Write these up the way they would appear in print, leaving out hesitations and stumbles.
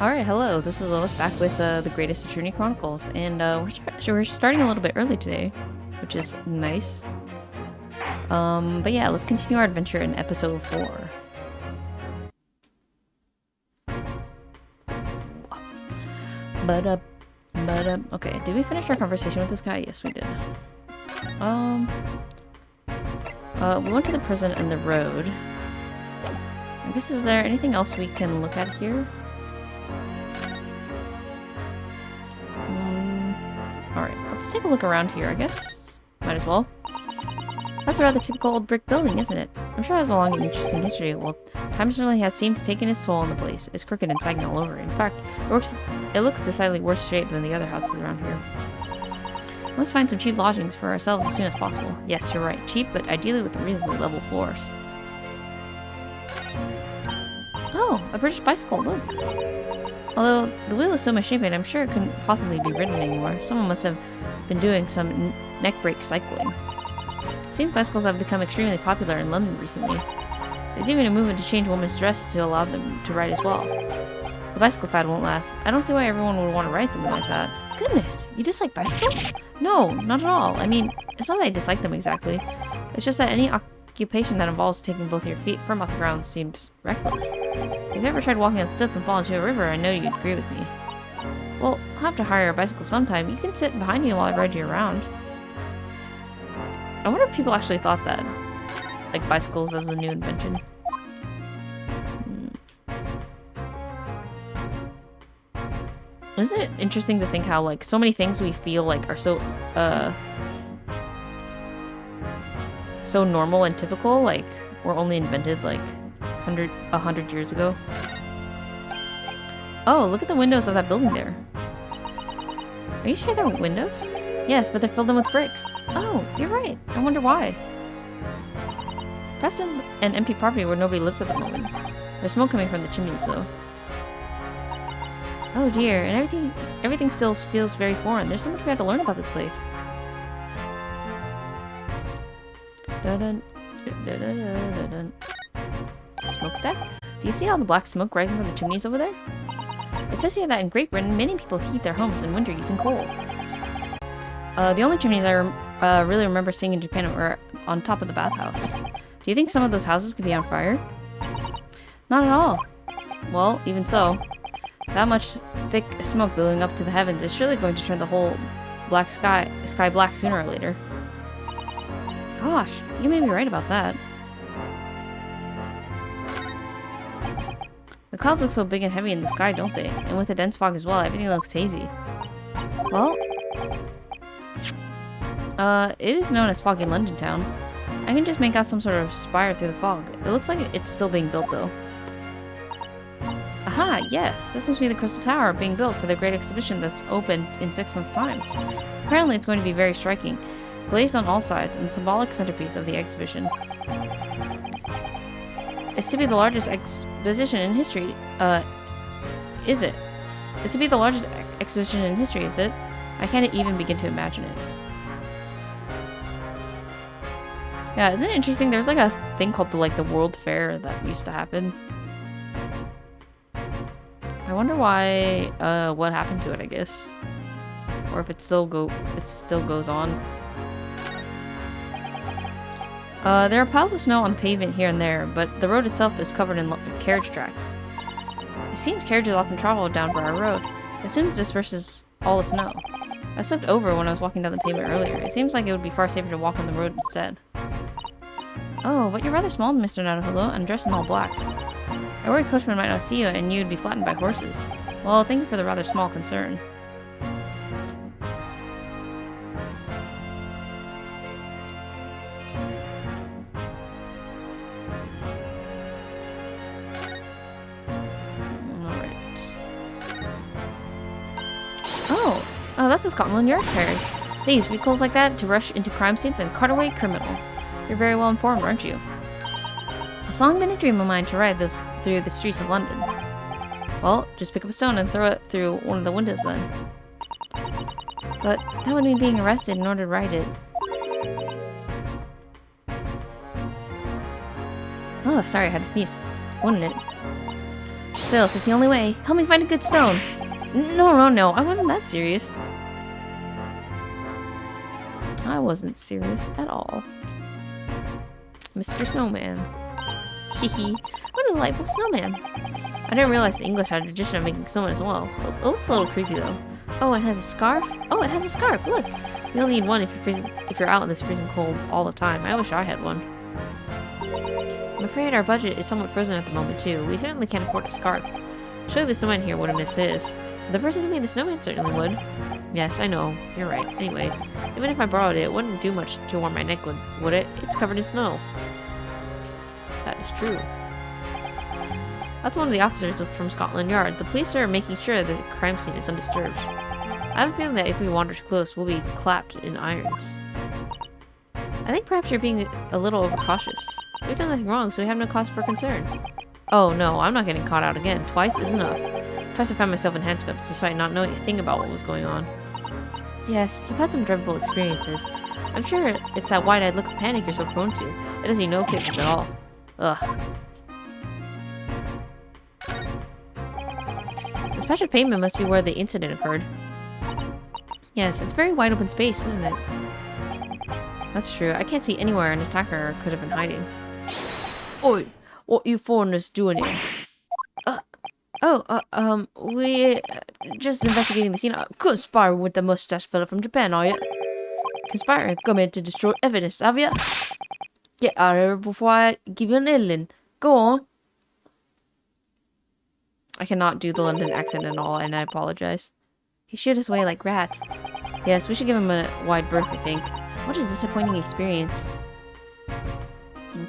Alright, hello, this is Lois back with the Greatest Attorney Chronicles, and we're starting a little bit early today, which is nice. But yeah, let's continue our adventure in episode 4. Okay, did we finish our conversation with this guy? Yes, we did. We went to the prison and the road. I guess, is there anything else we can look at here? Alright, let's take a look around here, I guess. Might as well. That's a rather typical old brick building, isn't it? I'm sure it has a long and interesting history. Well, time certainly has seemed to take its toll on the place. It's crooked and sagging all over. In fact, it looks decidedly worse shape than the other houses around here. We must find some cheap lodgings for ourselves as soon as possible. Yes, you're right. Cheap, but ideally with reasonably level floors. Oh, a British bicycle, look! Although the wheel is so misshapen, I'm sure it couldn't possibly be ridden anymore. Someone must have been doing some neck break cycling. It seems bicycles have become extremely popular in London recently. There's even a movement to change women's dress to allow them to ride as well. The bicycle fad won't last. I don't see why everyone would want to ride something like that. Goodness, you dislike bicycles? No, not at all. I mean, it's not that I dislike them exactly. It's just that any occupation that involves taking both your feet firm off the ground seems reckless. If you've ever tried walking on stilts and fall into a river, I know you'd agree with me. Well, I'll have to hire a bicycle sometime. You can sit behind me while I ride you around. I wonder if people actually thought that. Like bicycles as a new invention. Isn't it interesting to think how, like, so many things we feel like are so normal and typical, like, were only invented, like, 100 years ago. Oh, look at the windows of that building there. Are you sure they're windows? Yes, but they're filled in with bricks. Oh, you're right. I wonder why. Perhaps it's an empty property where nobody lives at the moment. There's smoke coming from the chimneys, though. Oh dear, and everything still feels very foreign. There's so much we have to learn about this place. Dun-dun, dun-dun-dun-dun-dun. Smokestack? Do you see all the black smoke rising from the chimneys over there? It says here that in Great Britain, many people heat their homes in winter using coal. The only chimneys I really remember seeing in Japan were on top of the bathhouse. Do you think some of those houses could be on fire? Not at all. Well, even so, that much thick smoke billowing up to the heavens is surely going to turn the whole black sky black sooner or later. Gosh, you may be right about that. The clouds look so big and heavy in the sky, don't they? And with the dense fog as well, everything looks hazy. Well, it is known as foggy London town. I can just make out some sort of spire through the fog. It looks like it's still being built, though. Aha, yes! This must be the Crystal Tower being built for the great exhibition that's opened in 6 months' time. Apparently it's going to be very striking, glazed on all sides, and the symbolic centerpiece of the exhibition. It's to be the largest exposition in history, is it? It's to be the largest exposition in history, is it? I can't even begin to imagine it. Yeah, isn't it interesting? There's like a thing called the World Fair that used to happen. I wonder why, what happened to it, I guess. Or if it still goes on. There are piles of snow on the pavement here and there, but the road itself is covered in carriage tracks. It seems carriages often travel down by our road. It soon disperses all the snow. I slipped over when I was walking down the pavement earlier. It seems like it would be far safer to walk on the road instead. Oh, but you're rather small, Mr. Naruhodo, and dressed in all black. I worried coachman might not see you and you'd be flattened by horses. Well, thank you for the rather small concern. Oh, that's a Scotland Yard carriage. They use vehicles like that to rush into crime scenes and cart away criminals. You're very well informed, aren't you? It's long been a dream of mine to ride those through the streets of London. Well, just pick up a stone and throw it through one of the windows then. But that would mean being arrested in order to ride it. Oh, sorry, I had to sneeze. Wouldn't it? Still, if it's the only way, help me find a good stone. No, I wasn't that serious. I wasn't serious at all. Mr. Snowman. Hehe. What a delightful snowman. I didn't realize the English had a tradition of making snowmen as well. It looks a little creepy though. Oh, it has a scarf? Oh, it has a scarf, look! You only need one if you're out in this freezing cold all the time. I wish I had one. I'm afraid our budget is somewhat frozen at the moment too. We certainly can't afford a scarf. Surely the snowman here wouldn't miss his. The person who made the snowman certainly would. Yes, I know. You're right. Anyway, even if I borrowed it, it wouldn't do much to warm my neck, would it? It's covered in snow. That is true. That's one of the officers from Scotland Yard. The police are making sure the crime scene is undisturbed. I have a feeling that if we wander too close, we'll be clapped in irons. I think perhaps you're being a little overcautious. We've done nothing wrong, so we have no cause for concern. Oh no, I'm not getting caught out again. Twice is enough. Twice I found myself in handcuffs despite not knowing a thing about what was going on. Yes, you've had some dreadful experiences. I'm sure it's that wide-eyed look of panic you're so prone to. It doesn't need no patience at all. Ugh. This patch of pavement must be where the incident occurred. Yes, it's very wide open space, isn't it? That's true. I can't see anywhere an attacker could have been hiding. Oi! What you foreigners doing here? We're just investigating the scene. Conspiring with the mustache fella from Japan, are you? Conspiring? Come in to destroy evidence, have you? Get out of here before I give you an Ellen. Go on. I cannot do the London accent at all, and I apologize. He shooed us away like rats. Yes, we should give him a wide berth, I think. What a disappointing experience.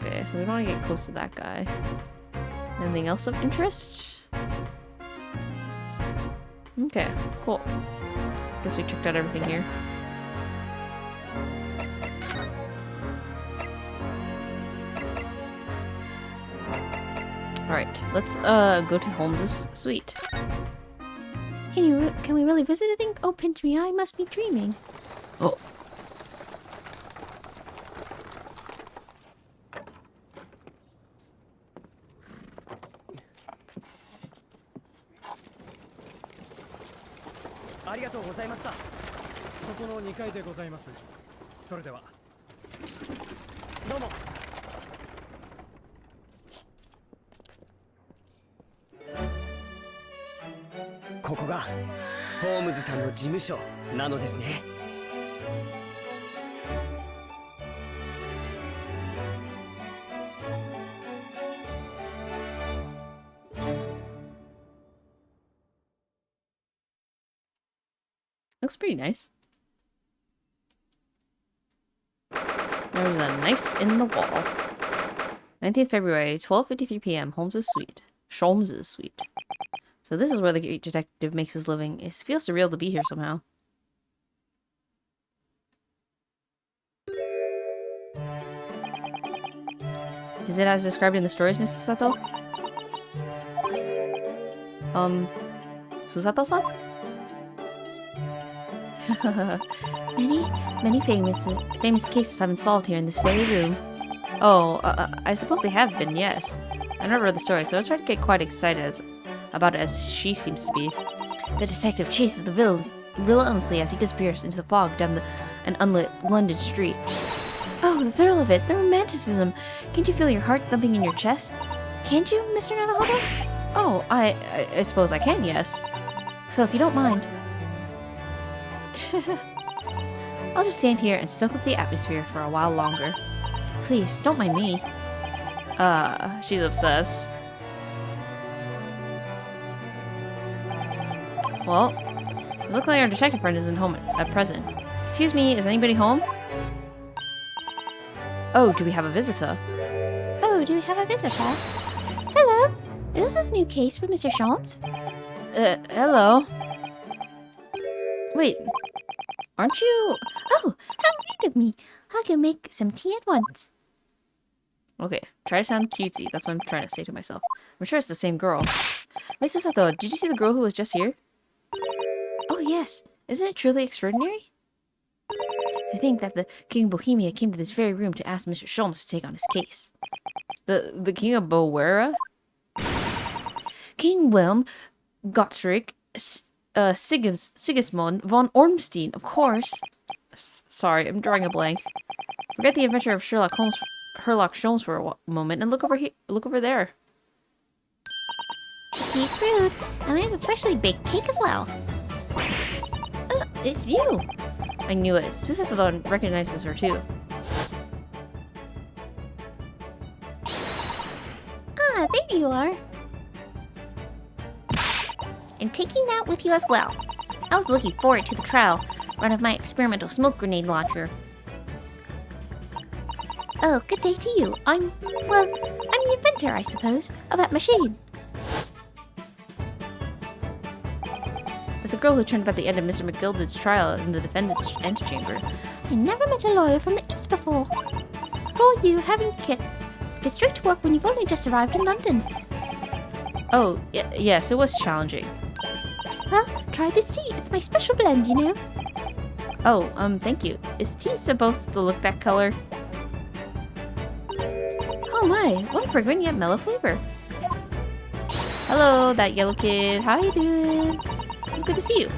Okay, so we don't want to get close to that guy. Anything else of interest? Okay, cool. Guess we checked out everything here. Alright, let's go to Holmes's suite. Can we really visit, I think? Oh, pinch me, I must be dreaming. Oh. Looks pretty nice. There's a knife in the wall. 19th February, 12:53 p.m. Holmes's suite. Sholmes's suite. So this is where the great detective makes his living. It feels surreal to be here somehow. Is it as described in the stories, Mr. Sato? Susato-san? Many famous cases have been solved here in this very room. Oh, I suppose they have been, yes. I never read the story, so I tried to get quite excited about it as she seems to be. The detective chases the villain relentlessly as he disappears into the fog down an unlit London street. Oh, the thrill of it, the romanticism. Can't you feel your heart thumping in your chest? Can't you, Mr. Naruhodo? Oh, I suppose I can, yes. So if you don't mind... I'll just stand here and soak up the atmosphere for a while longer. Please, don't mind me. She's obsessed. Well, it looks like our detective friend isn't home at present. Excuse me, is anybody home? Oh, do we have a visitor? Oh, do we have a visitor? Hello, is this a new case for Mr. Sholmes? Hello. Wait, aren't you... Oh, how rude of me. I can make some tea at once. Okay, try to sound cutesy. That's what I'm trying to say to myself. I'm sure it's the same girl. Mr. Sato, did you see the girl who was just here? Oh yes, isn't it truly extraordinary? I think that the King of Bohemia came to this very room to ask Mr. Sholmes to take on his case. The King of Bowera? King Wilhelm Gottschrick Sigismund von Ormstein, of course. Sorry, I'm drawing a blank. Forget the adventure of Sherlock Holmes for a moment and look over here. Look over there. The tea's brewed, and I have a freshly baked cake as well. It's you! I knew it. Susan recognizes her too. Ah, there you are. And taking that with you as well. I was looking forward to the trial run of my experimental smoke grenade launcher. Oh, good day to you. I'm the inventor, I suppose, of that machine. As a girl who turned up at the end of Mr. McGilded's trial in the defendant's antechamber. I never met a lawyer from the East before. Poor you, having to get straight to work when you've only just arrived in London. Oh, yes, it was challenging. Well, try this tea. It's my special blend, you know. Oh, thank you. Is tea supposed to look that color? Oh my, what a fragrant yet mellow flavor. Hello, that yellow kid. How you doing? It's good to see you.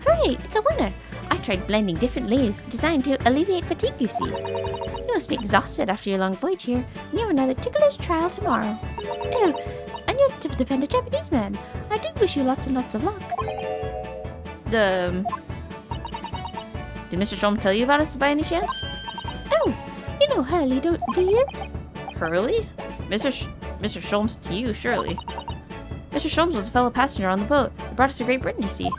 Hooray, it's a winner. I tried blending different leaves designed to alleviate fatigue, you see. You must be exhausted after your long voyage here, and you have another ticklish trial tomorrow. Oh, and you're to defend a Japanese man. I do wish you lots and lots of luck. Did Mr. Sholmes tell you about us by any chance? Oh, you know Hurley, do you? Hurley? Mr. Sholmes to you, surely. Mr. Sholmes was a fellow passenger on the boat that brought us to Great Britain, you see.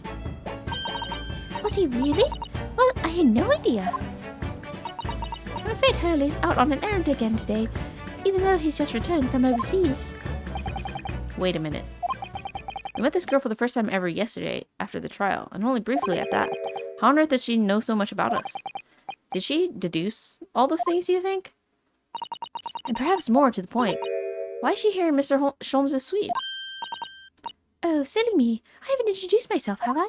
Was he really? Well, I had no idea. I'm afraid Hurley's out on an errand again today, even though he's just returned from overseas. Wait a minute. We met this girl for the first time ever yesterday, after the trial, and only briefly at that. How on earth did she know so much about us? Did she deduce all those things, do you think? And perhaps more to the point, why is she here in Mr. Sholmes' suite? Oh, silly me. I haven't introduced myself, have I?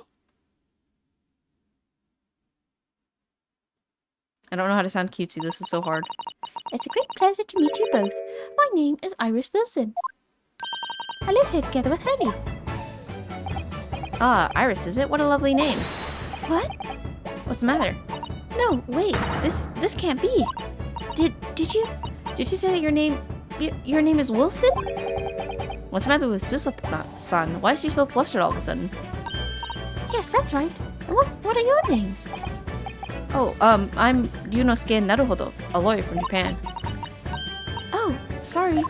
I don't know how to sound cutesy. This is so hard. It's a great pleasure to meet you both. My name is Iris Wilson. I live here together with Hurley. Ah, Iris, is it? What a lovely name. What? What's the matter? No, wait. This can't be. Did you say that your name is Wilson? What's the matter with Susa-san? Why is she so flustered all of a sudden? Yes, that's right. What are your names? Oh, I'm Yunosuke Naruhodo, a lawyer from Japan. Oh, sorry.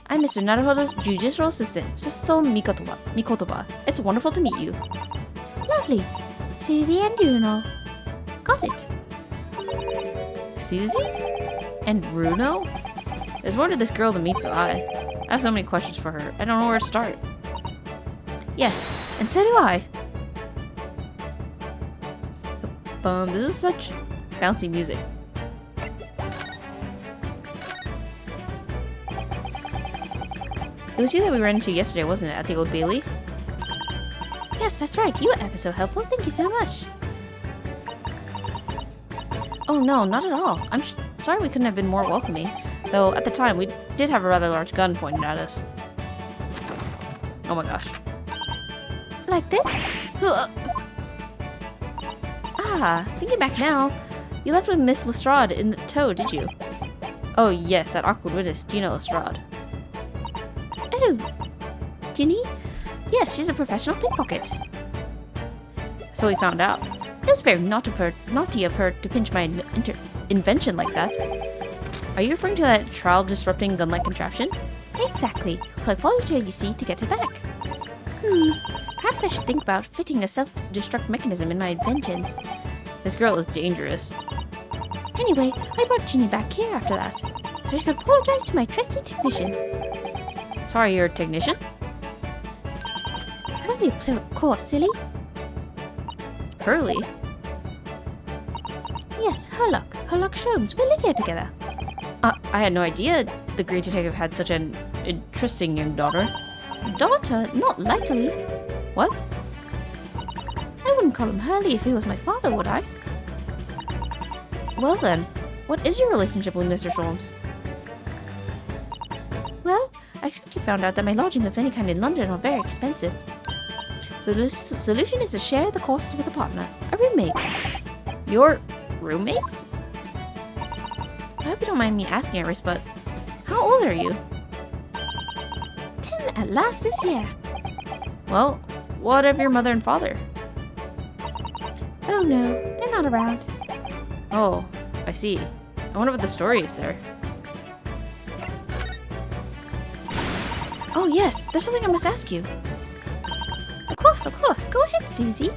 I'm Mr. Naruhodo's judicial assistant, Suso Mikotoba. It's wonderful to meet you. Lovely. Susie and Bruno. Got it. Susie? And Bruno? There's more to this girl than meets the eye. I have so many questions for her. I don't know where to start. Yes, and so do I. This is such bouncy music. It was you that we ran into yesterday, wasn't it, at the Old Bailey? Yes, that's right. You were ever so helpful. Thank you so much. Oh no, not at all. I'm sorry we couldn't have been more welcoming. Though, at the time, we did have a rather large gun pointed at us. Oh my gosh. Like this? Ah, thinking back now, you left with Miss Lestrade in the tow, did you? Oh yes, that awkward witness, Gina Lestrade. Oh, Ginny? Yes, she's a professional pickpocket. So we found out. It was very naughty of her to pinch my invention like that. Are you referring to that trial-disrupting gun-like contraption? Exactly. So I followed her, you see, to get her back. Perhaps I should think about fitting a self-destruct mechanism in my inventions. This girl is dangerous. Anyway, I brought Ginny back here after that, so she could apologize to my trusty technician. Sorry, you're a technician? Hurley, of course, silly. Hurley? Yes, Herlock Sholmes. We live here together. I had no idea the great detective had such an interesting young daughter. Daughter? Not likely. What? I wouldn't call him Hurley if he was my father, would I? Well then, what is your relationship with Mr. Sholmes? Well, I expect you found out that my lodging of any kind in London are very expensive. So the solution is to share the cost with a partner, a roommate. Your roommates? I hope you don't mind me asking, Iris, but how old are you? 10 at last this year. Well, what of your mother and father? Oh no, they're not around. Oh, I see. I wonder what the story is there. Oh yes, there's something I must ask you. Of course. Go ahead, Susie.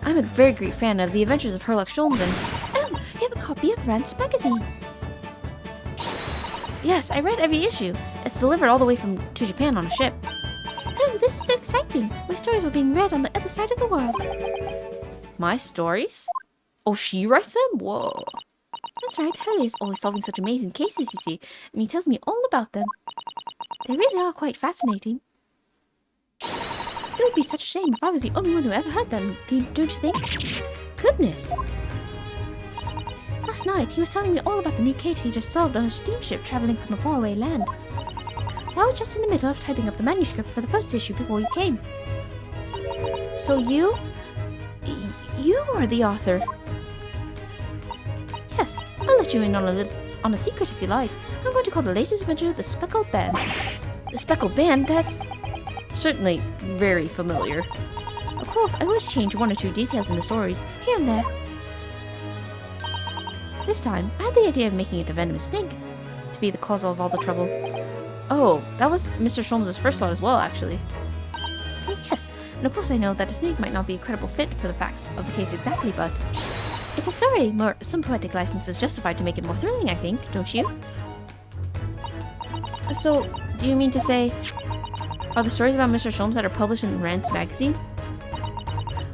I'm a very great fan of The Adventures of Sherlock Holmes and... Oh, you have a copy of Rance magazine. Yes, I read every issue. It's delivered all the way to Japan on a ship. Oh, this is so exciting. My stories were being read on the other side of the world. My stories? Oh, she writes them? Whoa. That's right, Hurley is always solving such amazing cases, you see, and he tells me all about them. They really are quite fascinating. It would be such a shame if I was the only one who ever heard them, don't you think? Goodness. Last night, he was telling me all about the new case he just solved on a steamship traveling from a faraway land. So I was just in the middle of typing up the manuscript for the first issue before you came. So you are the author. Yes, I'll let you in on a secret if you like. I'm going to call the latest adventure The Speckled Band. The Speckled Band? That's certainly very familiar. Of course, I always change one or two details in the stories, here and there. This time, I had the idea of making it a venomous snake to be the cause of all the trouble. Oh, that was Mr. Sholmes' first thought as well, actually. Oh, yes, and of course I know that a snake might not be a credible fit for the facts of the case exactly, but it's a story. Some poetic license is justified to make it more thrilling, I think, don't you? So, do you mean to say, are the stories about Mr. Sholmes that are published in Rance magazine?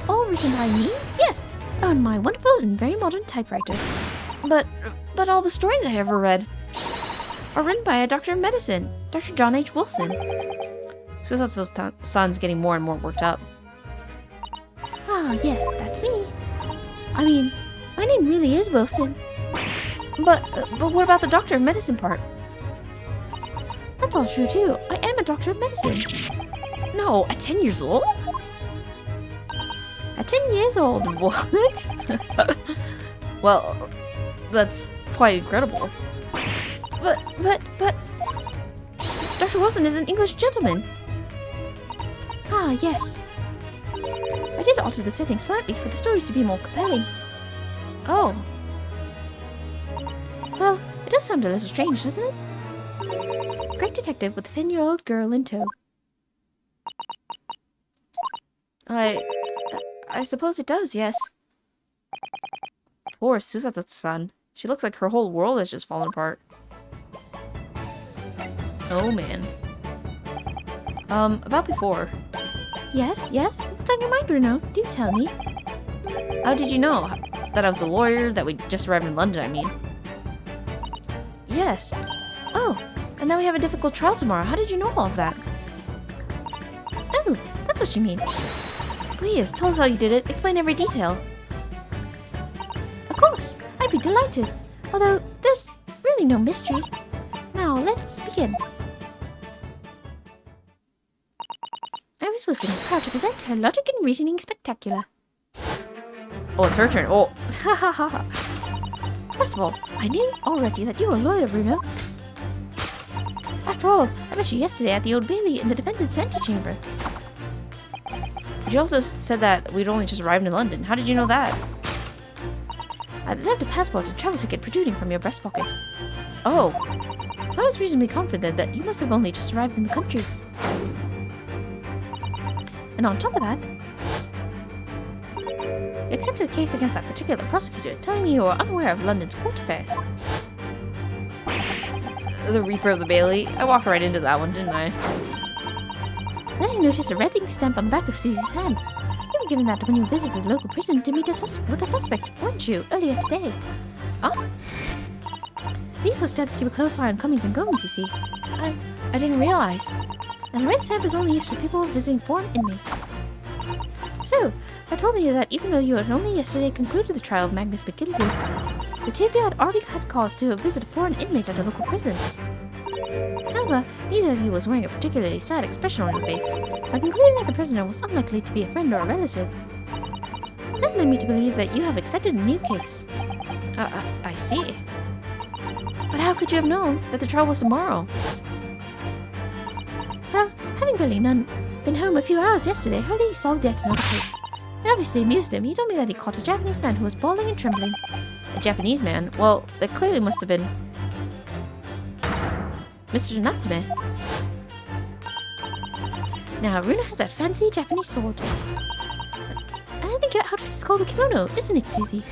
All written by me? Yes, on my wonderful and very modern typewriter. But all the stories I ever read are written by a doctor of medicine, Dr. John H. Wilson. Susan's getting more and more worked up. Ah, yes, that's me. I mean, my name really is Wilson. But what about the doctor of medicine part? That's all true too. I am a doctor of medicine. No, at 10 years old? At 10 years old. What? Well, that's quite incredible. But Dr. Wilson is an English gentleman. Ah, yes. I did alter the setting slightly for the stories to be more compelling. Oh. Well, it does sound a little strange, doesn't it? Great detective with a 10-year-old girl in tow. I suppose it does, yes. Poor Susato-san. She looks like her whole world has just fallen apart. Oh, man. About before. Yes? What's on your mind, Bruno? Do tell me. How did you know? That I was a lawyer? That we just arrived in London, I mean. Yes. Oh, and now we have a difficult trial tomorrow. How did you know all of that? Oh, that's what you mean. Please, tell us how you did it. Explain every detail. Of course, I'd be delighted. Although, there's really no mystery. Now, let's begin. Iris Wilson is proud to present her Logic and Reasoning Spectacular. Oh, it's her turn. Oh. First of all, I knew already that you were a lawyer, Bruno. After all, I met you yesterday at the Old Bailey in the defendant's antechamber. But you also said that we'd only just arrived in London. How did you know that? I observed a passport and travel ticket protruding from your breast pocket. Oh. So I was reasonably confident that you must have only just arrived in the country. And on top of that, you accepted a case against that particular prosecutor, telling me you were unaware of London's court affairs. The Reaper of the Bailey. I walked right into that one, didn't I? Then I noticed a red ink stamp on the back of Susie's hand. You were given that when you visited the local prison to meet with a suspect, weren't you, earlier today? Huh? The usual stamps keep a close eye on comings and goings, you see. I didn't realize. And the red stamp is only used for people visiting foreign inmates. So, that told me that even though you had only yesterday concluded the trial of Magnus McGillicuddy, the two of you had already had cause to visit a foreign inmate at a local prison. However, neither of you was wearing a particularly sad expression on your face, so I concluded that the prisoner was unlikely to be a friend or a relative. That led me to believe that you have accepted a new case. I see. But how could you have known that the trial was tomorrow? Well, having barely been home a few hours yesterday, Hurley solved yet another case. It obviously amused him. He told me that he caught a Japanese man who was bawling and trembling. A Japanese man? Well, that clearly must have been Mr. Natsume. Now, Runa has that fancy Japanese sword. And I think your outfit is called a kimono, isn't it, Susie?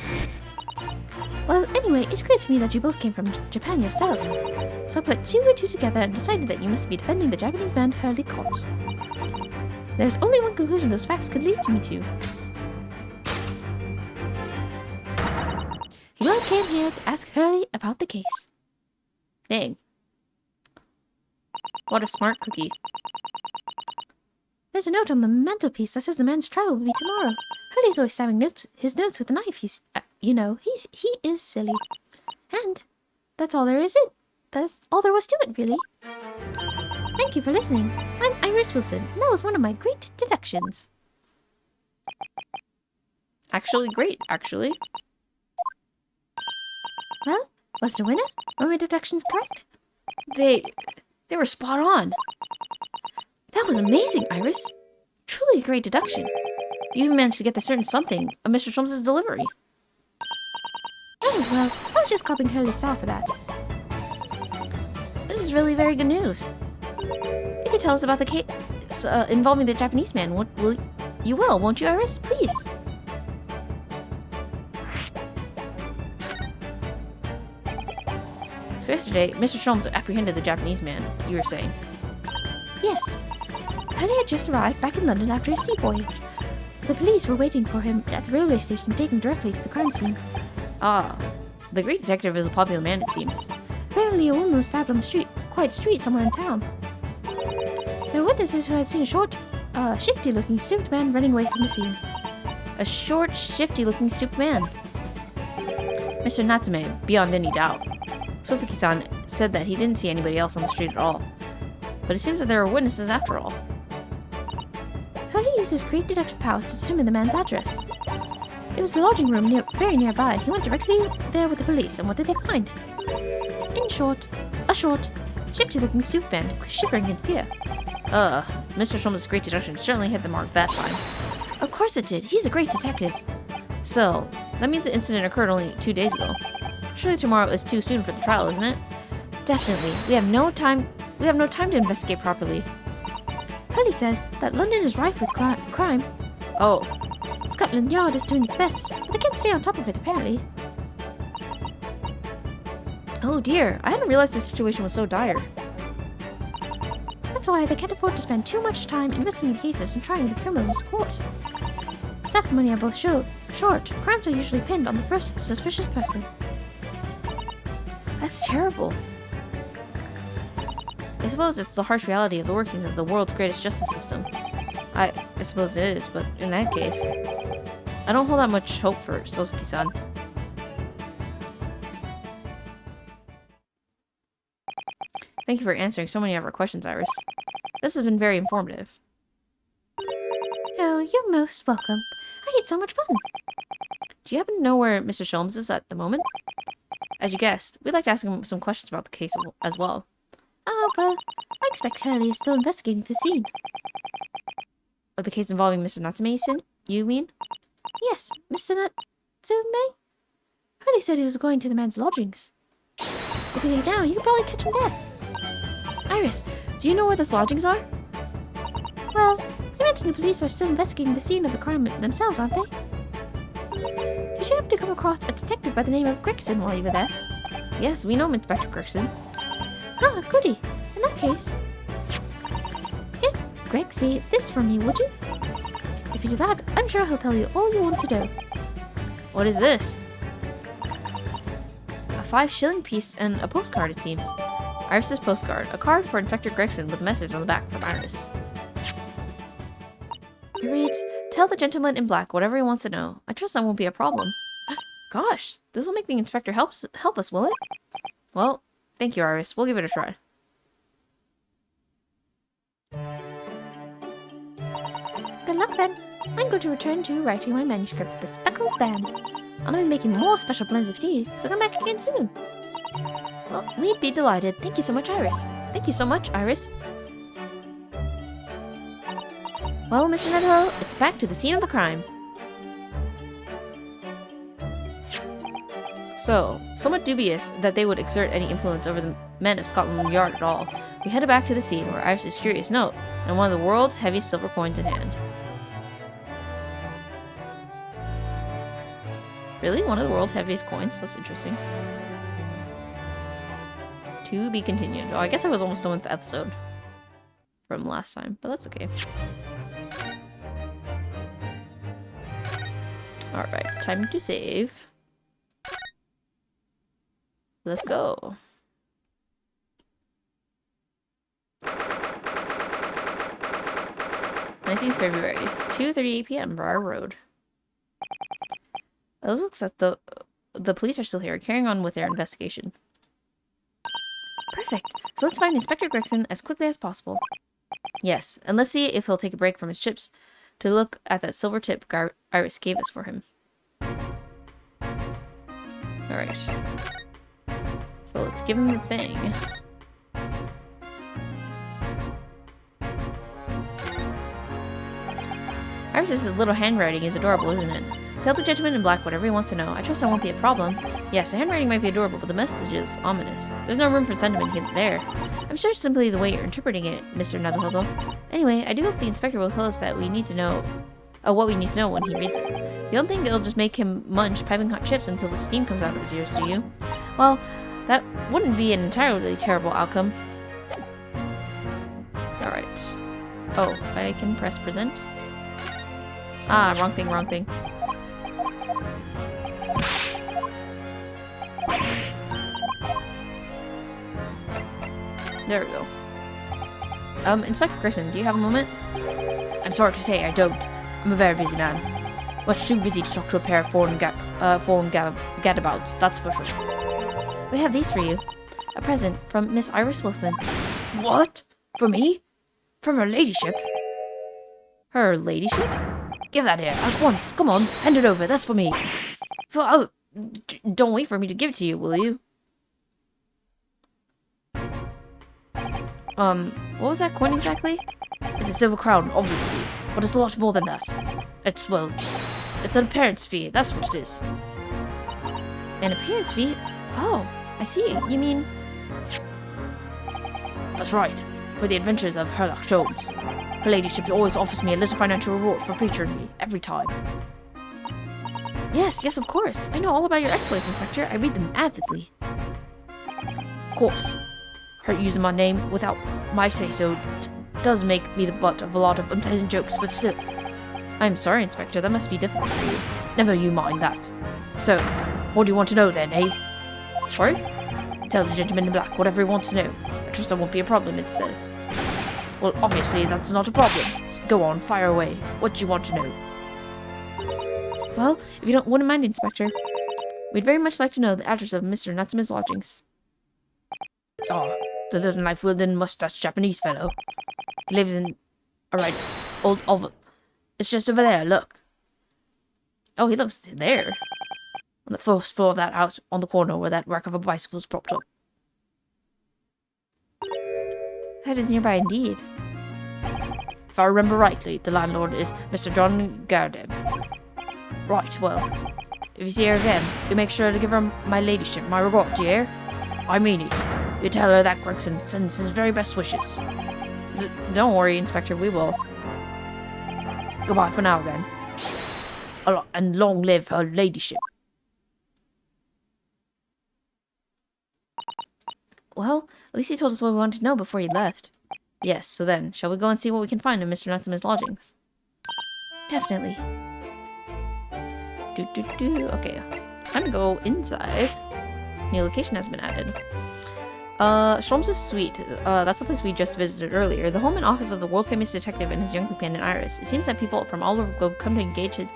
Well, anyway, it's clear to me that you both came from Japan yourselves. So I put 2 and 2 together and decided that you must be defending the Japanese man Hurley caught. There's only one conclusion those facts could lead me to. You all came here to ask Hurley about the case. Dang. What a smart cookie. There's a note on the mantelpiece that says the man's trial will be tomorrow. Hurley's always stabbing his notes with a knife. He is silly. And that's all there is. That's all there was to it, really. Thank you for listening. I'm Iris Wilson, and that was one of my great deductions. Actually, great, actually. Well, was it a winner? Were my deductions correct? They were spot on. That was amazing, Iris. Truly a great deduction. You even managed to get the certain something of Mr. Sholmes' delivery. Oh, well, I was just copying Hurley's style for that. This is really very good news. You could tell us about the case involving the Japanese man. You will, won't you, Iris? Please. So yesterday, Mr. Sholmes apprehended the Japanese man, you were saying. Yes. Hurley had just arrived back in London after his sea voyage. The police were waiting for him at the railway station, taking directly to the crime scene. Ah, the great detective is a popular man, it seems. Apparently, a woman was stabbed on the quiet street somewhere in town. There were witnesses who had seen a short, shifty-looking stooped man running away from the scene. A short, shifty-looking stooped man. Mr. Natsume, beyond any doubt. Soseki-san said that he didn't see anybody else on the street at all. But it seems that there were witnesses after all. Hurley used his great deductive powers to determine the man's address. It was the lodging room very nearby. He went directly there with the police, and what did they find? In short, a short, shifty-looking stooped man, shivering in fear. Mr. Sholmes' great deduction certainly hit the mark that time. Of course it did. He's a great detective. So, that means the incident occurred only 2 days ago. Surely tomorrow is too soon for the trial, isn't it? Definitely. We have no time to investigate properly. Hurley says that London is rife with crime. Oh. Scotland Yard is doing its best, but they can't stay on top of it, apparently. Oh dear, I hadn't realized the situation was so dire. That's why they can't afford to spend too much time investigating cases and trying the criminals in court. Staff and money are both short. Crimes are usually pinned on the first suspicious person. That's terrible. I suppose it's the harsh reality of the workings of the world's greatest justice system. I suppose it is, but in that case, I don't hold that much hope for Soseki-san. Thank you for answering so many of our questions, Iris. This has been very informative. Oh, you're most welcome. I had so much fun. Do you happen to know where Mr. Sholmes is at the moment? As you guessed, we'd like to ask him some questions about the case as well. Oh, well, I expect Hurley is still investigating the scene. Of the case involving Mr. Natsume, you mean? Yes, Mr. Natsume? Hurley said he was going to the man's lodgings. If we leave now, you can probably catch him there. Iris, do you know where those lodgings are? Well, you mentioned the police are still investigating the scene of the crime themselves, aren't they? Did you happen to come across a detective by the name of Gregson while you were there? Yes, we know Inspector Gregson. Ah, goody. In that case... Here, Greg, see this from me, would you? If you do that, I'm sure he'll tell you all you want to know. What is this? A 5-shilling piece and a postcard, it seems. Iris's postcard. A card for Inspector Gregson with a message on the back from Iris. It reads, "Tell the gentleman in black whatever he wants to know. I trust that won't be a problem." Gosh, this will make the inspector help us, will it? Well, thank you, Iris. We'll give it a try. Good luck then. I'm going to return to writing my manuscript, The Speckled Band. I'll be making more special blends of tea, so come back again soon. Well, we'd be delighted. Thank you so much, Iris. Thank you so much, Iris. Well, Mr. Nutho, it's back to the scene of the crime. So, somewhat dubious that they would exert any influence over the men of Scotland Yard at all, we headed back to the scene where Iris's curious note and one of the world's heaviest silver coins in hand. Really? One of the world's heaviest coins? That's interesting. To be continued. Oh, I guess I was almost done with the episode from last time, but that's okay. Alright, time to save. Let's go. 19th February, 2:38 p.m. Briar Road. It looks like the police are still here, carrying on with their investigation. Perfect. So let's find Inspector Gregson as quickly as possible. Yes, and let's see if he'll take a break from his chips to look at that silver tip Iris gave us for him. Alright. So let's give him the thing. Iris's little handwriting is adorable, isn't it? Tell the gentleman in black whatever he wants to know. I trust that won't be a problem. Yes, the handwriting might be adorable, but the message is ominous. There's no room for sentiment there. I'm sure it's simply the way you're interpreting it, Mr. Nuttlehobo. Anyway, I do hope the inspector will tell us that we need to know what we need to know when he reads it. You don't think it'll just make him munch piping hot chips until the steam comes out of his ears, do you? Well, that wouldn't be an entirely terrible outcome. Alright. Oh, I can press present? Ah, wrong thing, wrong thing. There we go. Inspector Gregson, do you have a moment? I'm sorry to say I don't. I'm a very busy man. Much too busy to talk to a pair of foreign gadabouts, that's for sure. We have these for you. A present from Miss Iris Wilson. What? For me? From her ladyship? Her ladyship? Give that here, at once. Come on, hand it over, that's for me. Oh, don't wait for me to give it to you, will you? What was that coin exactly? It's a silver crown, obviously, but it's a lot more than that. It's an appearance fee, that's what it is. An appearance fee? Oh, I see. You mean... That's right, for the adventures of Herlock Sholmes. Her ladyship always offers me a little financial reward for featuring me, every time. Yes, of course. I know all about your exploits, Inspector. I read them avidly. Of course. Her using my name without my say-so does make me the butt of a lot of unpleasant jokes, but still. I'm sorry, Inspector. That must be difficult for you. Never you mind that. So, what do you want to know then, eh? Sorry? Tell the gentleman in black whatever he wants to know. I trust that won't be a problem, it says. Well, obviously, that's not a problem. So go on, fire away. What do you want to know? Well, if you wouldn't mind, Inspector, we'd very much like to know the address of Mr. Natsuma's lodgings. Oh, the little knife-wielding mustache Japanese fellow. He lives in... Alright, it's just over there, look. Oh, he lives there. On the first floor of that house, on the corner where that wreck of a bicycle is propped up. That is nearby indeed. If I remember rightly, the landlord is Mr. John Gardeb. Right, well, if you see her again, you make sure to give her my ladyship my regard, do you hear? I mean it. You tell her that Gregson sends his very best wishes. Don't worry, Inspector, we will. Goodbye for now, then. And long live her ladyship. Well, at least he told us what we wanted to know before he left. Yes, so then, shall we go and see what we can find in Mr. Natsuma's lodgings? Definitely. Okay, time to go inside. New location has been added. Sholmes' suite. That's the place we just visited earlier. The home and office of the world-famous detective and his young companion Iris. It seems that people from all over the globe come to engage his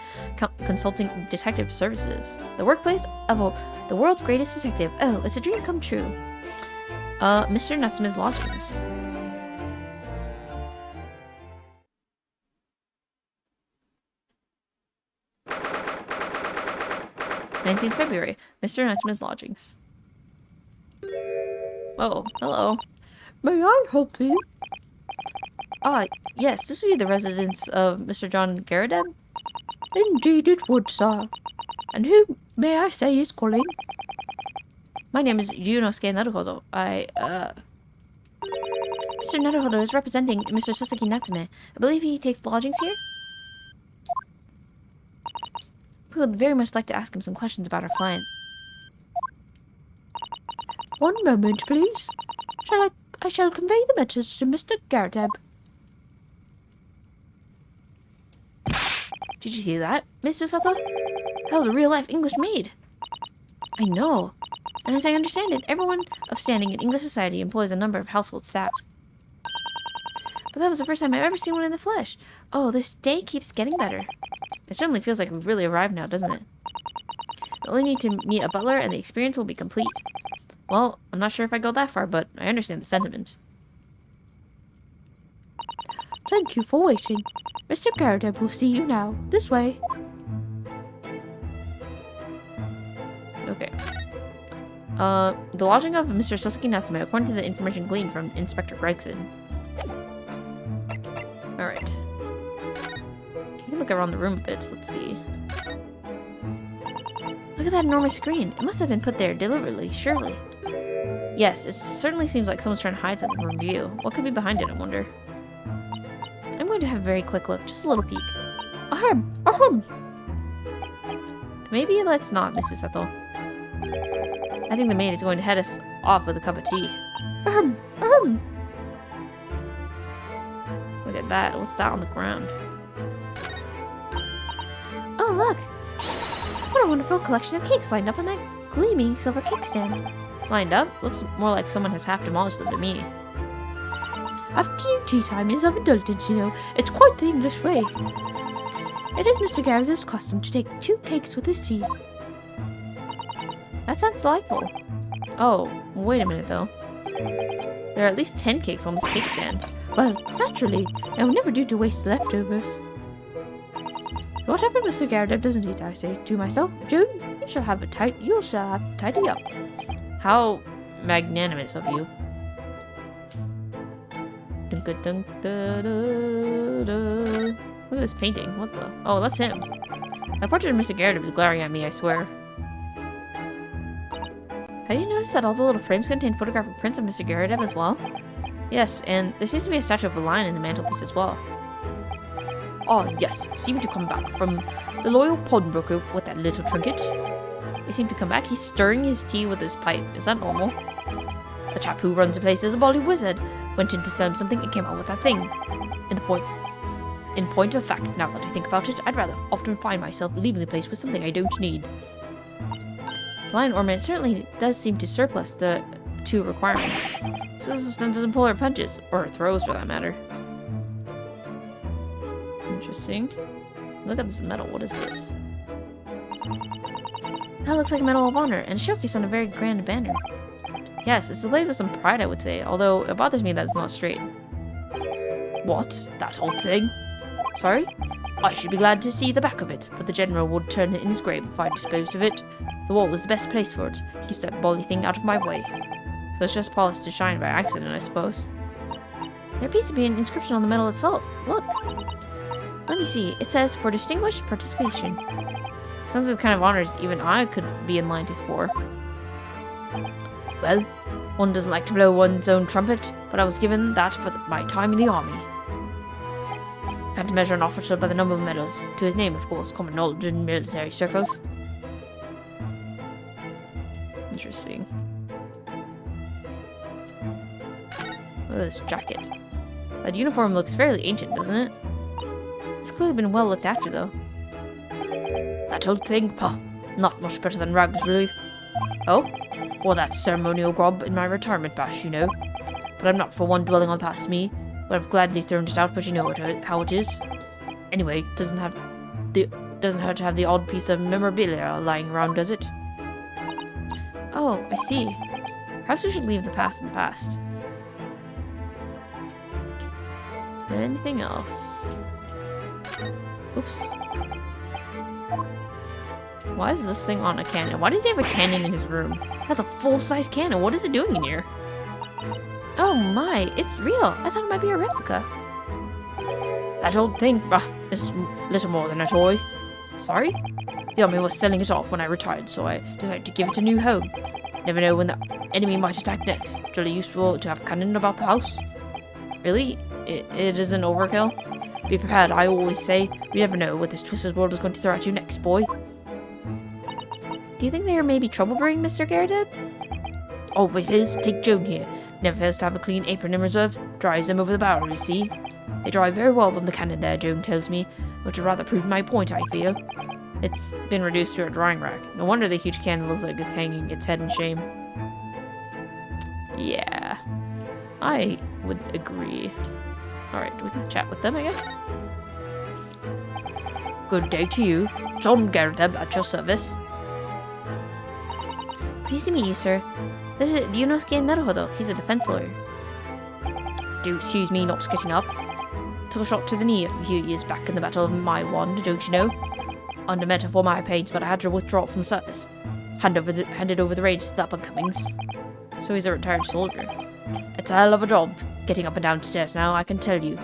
consulting detective services. The workplace of the world's greatest detective. Oh, it's a dream come true. Mr. Natsuma's lodgings. 19th February. Mr. Natsuma's lodgings. Oh, hello. May I help you? Ah, yes, this would be the residence of Mr. John Garadeb? Indeed it would, sir. And who, may I say, is calling? My name is Junosuke Naruhodo. Mr. Naruhodo is representing Mr. Soseki Natsume. I believe he takes lodgings here? We would very much like to ask him some questions about our client. One moment, please. I shall convey the message to Mr. Garadeb. Did you see that, Mr. Sato? That was a real-life English maid. I know. And as I understand it, everyone of standing in English society employs a number of household staff. But that was the first time I've ever seen one in the flesh. Oh, this day keeps getting better. It certainly feels like we've really arrived now, doesn't it? We only need to meet a butler and the experience will be complete. Well, I'm not sure if I go that far, but I understand the sentiment. Thank you for waiting. Mr. Garadeb will see you now. This way. Okay. The lodging of Mr. Soseki Natsume, according to the information gleaned from Inspector Gregson. Alright. We can look around the room a bit. Let's see. Look at that enormous screen. It must have been put there deliberately, surely. Yes, it certainly seems like someone's trying to hide something from view. What could be behind it, I wonder? I'm going to have a very quick look, just a little peek. Ahem! Ahem! Maybe let's not, Mr. Sato. I think the maid is going to head us off with a cup of tea. Ahem! Ahem! Look at that. What's that on the ground? Oh, look! What a wonderful collection of cakes lined up on that gleaming silver cake stand. Lined up? Looks more like someone has half demolished them to me. Afternoon tea time is of indulgence, you know. It's quite the English way. It is Mr. Garadeb's custom to take 2 cakes with his tea. That sounds delightful. Oh, wait a minute though. There are at least 10 cakes on this cake stand. Well, naturally, I would never do to waste the leftovers. Whatever Mr. Garadeb doesn't eat, I say to myself, Joan, you shall have tidy up. How magnanimous of you. Look at this painting. What the? Oh, that's him. That portrait of Mr. Garadeb is glaring at me, I swear. Have you noticed that all the little frames contain photographic prints of Mr. Garadeb as well? Yes, and there seems to be a statue of a lion in the mantelpiece as well. Ah, yes, seem to come back from the loyal pawnbroker with that little trinket. They seem to come back. He's stirring his tea with his pipe. Is that normal? The chap who runs the place is a bally wizard. Went in to sell him something and came out with that thing. In point of fact, now that I think about it, I'd rather often find myself leaving the place with something I don't need. The lion ornament certainly does seem to surplus the 2 requirements. So this doesn't pull her punches, or her throws for that matter. Interesting. Look at this medal. What is this? That looks like a Medal of Honor, and a showcase on a very grand banner. Yes, it's displayed with some pride, I would say, although it bothers me that it's not straight. What? That old thing? Sorry? I should be glad to see the back of it, but the general would turn it in his grave if I disposed of it. The wall is the best place for it. Keeps that bally thing out of my way. So it's just polished to shine by accident, I suppose. There appears to be an inscription on the medal itself. Look! Let me see. It says, for distinguished participation. Sounds like the kind of honors even I could be in line for. Well, one doesn't like to blow one's own trumpet, but I was given that for my time in the army. Can't measure an officer by the number of medals. To his name, of course, common knowledge in military circles. Interesting. Look at this jacket. That uniform looks fairly ancient, doesn't it? It's clearly been well looked after, though. That old thing? Pah, not much better than rags, really. Oh? Or that ceremonial grub in my retirement bash, you know. But I'm not for one dwelling on past me. Would have gladly thrown it out, but you know how it is. Anyway, doesn't hurt to have the odd piece of memorabilia lying around, does it? Oh, I see. Perhaps we should leave the past in the past. Anything else? Oops. Why is this thing on a cannon? Why does he have a cannon in his room? That's a full-size cannon. What is it doing in here? Oh my, it's real. I thought it might be a replica. That old thing is little more than a toy. Sorry? The army was selling it off when I retired, so I decided to give it a new home. Never know when the enemy might attack next. Jolly useful to have cannon about the house. Really? It isn't overkill? Be prepared, I always say. We never know what this twisted world is going to throw at you next, boy. Do you think they are maybe trouble brewing, Mr. Garrett? Always is. Take Joan here. Never fails to have a clean apron in reserve. Drives them over the barrel, you see. They dry very well on the cannon there, Joan tells me, but to rather prove my point, I feel. It's been reduced to a drying rack. No wonder the huge cannon looks like it's hanging its head in shame. Yeah, I would agree. Alright, we can chat with them, I guess. Good day to you. John Garrett at your service. Pleased to meet you, sir. This is Ryunosuke Naruhodo. He's a defense lawyer. Do excuse me not getting up. Took a shot to the knee a few years back in the Battle of my wand, don't you know? Under for my pains, but I had to withdraw from service. Handed over the reins to the up-and-comings. So he's a retired soldier. It's a hell of a job, getting up and down stairs now, I can tell you.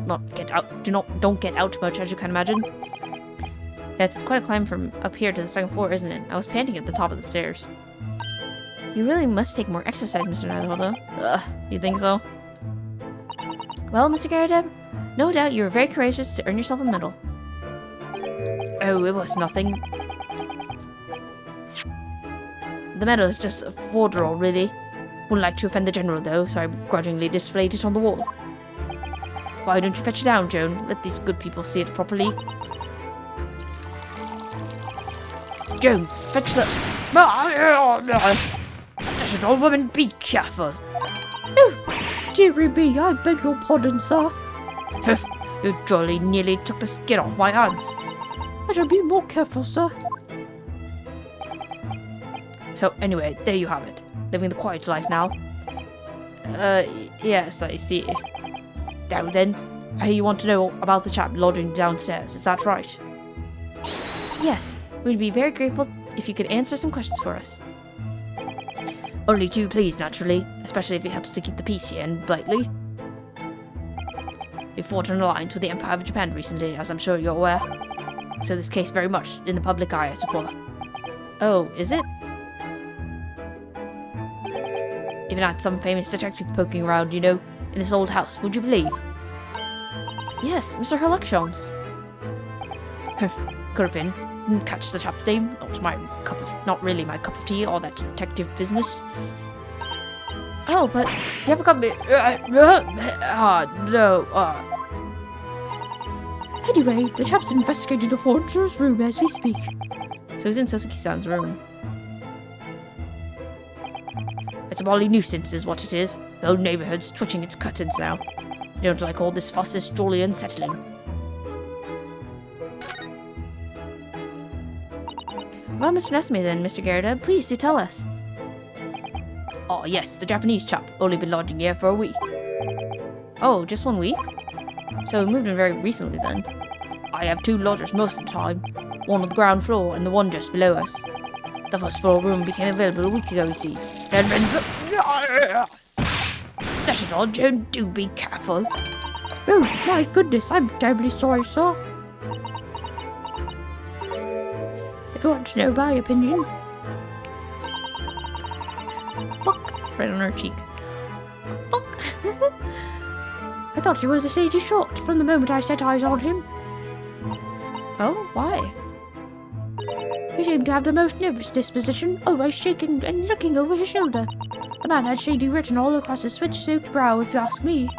Don't get out much, as you can imagine. Yeah, it's quite a climb from up here to the second floor, isn't it? I was panting at the top of the stairs. You really must take more exercise, Mr. Naruhodo. Ugh, you think so? Well, Mr. Garrett, no doubt you were very courageous to earn yourself a medal. Oh, it was nothing. The medal is just a folderol, really. Wouldn't like to offend the general, though, so I grudgingly displayed it on the wall. Why don't you fetch it down, Joan? Let these good people see it properly. Joan, fetch the... Dash it, old woman, be careful. Oh, dearie me, I beg your pardon, sir. Huff, you jolly nearly took the skin off my hands. I shall be more careful, sir. So, anyway, there you have it. Living the quiet life now. Yes, I see. Now then, I hear you want to know about the chap lodging downstairs, is that right? Yes, we'd be very grateful if you could answer some questions for us. Only too pleased, naturally, especially if it helps to keep the peace here in Blightly. We fought an alliance with the Empire of Japan recently, as I'm sure you're aware. So this case very much in the public eye, I suppose. Oh, is it? Even had some famous detective poking around, you know, in this old house, would you believe? Yes, Mr. Herlock Sholmes. Could have been. Didn't catch the chap's name. Not really my cup of tea, all that detective business. Oh, but you have a copy. No. Anyway, the chap's investigating the foreigner's room as we speak. So he's in Sosuke-san's room. It's a bally nuisance is what it is. The whole neighbourhood's twitching its curtains now. I don't like all this fuss, it's jolly unsettling. Well, Mr. Nesme then, Mr. Garrett, please do tell us. Oh yes, the Japanese chap. Only been lodging here for a week. Oh, just 1 week? So we moved in very recently then. I have two lodgers most of the time. One on the ground floor and the one just below us. The first floor room became available a week ago, you see. Then Dash it all, Joan, do be careful. Oh, my goodness, I'm terribly sorry, sir. If you want to know my opinion... Buck, right on her cheek. Buck. I thought he was a sagey short from the moment I set eyes on him. Oh, why? He seemed to have the most nervous disposition, always shaking and looking over his shoulder. The man had shady written all across his sweat-soaked brow, if you ask me.